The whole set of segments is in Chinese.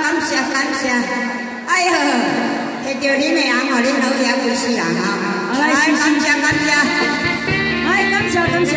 感谢感谢，哎呦，摕到恁的红，互恁老爷有死人啊！来，感谢感谢，哎，感谢感谢。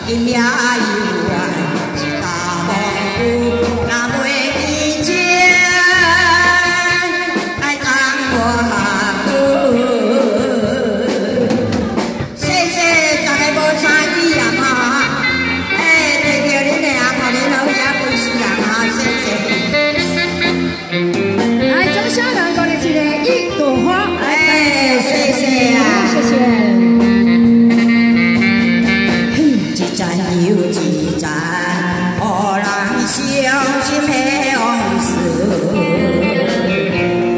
今夜有缘是大梦有，若袂记情，爱当我谢谢大家无参与啊嘛，摕到恁的红，互恁老爷规世人啊，谢谢。来，掌声来鼓励一个一朵花，谢谢啊，谢谢。 又一站，予人伤心的往事，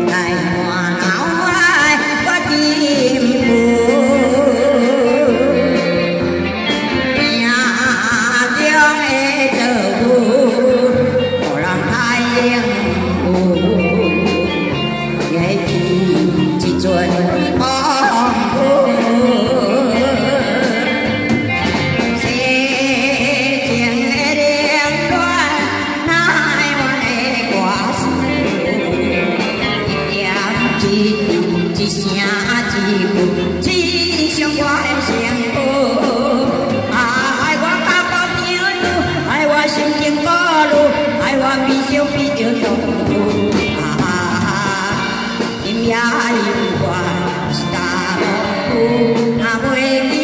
来看脑海我沉浮，命中的错误，予人太领悟，也去一阵风雨。 一声一句，只想我的幸福。爱我脚步行路，爱我心情过路，爱我悲伤比着痛苦。今夜有缘是大梦有，若袂。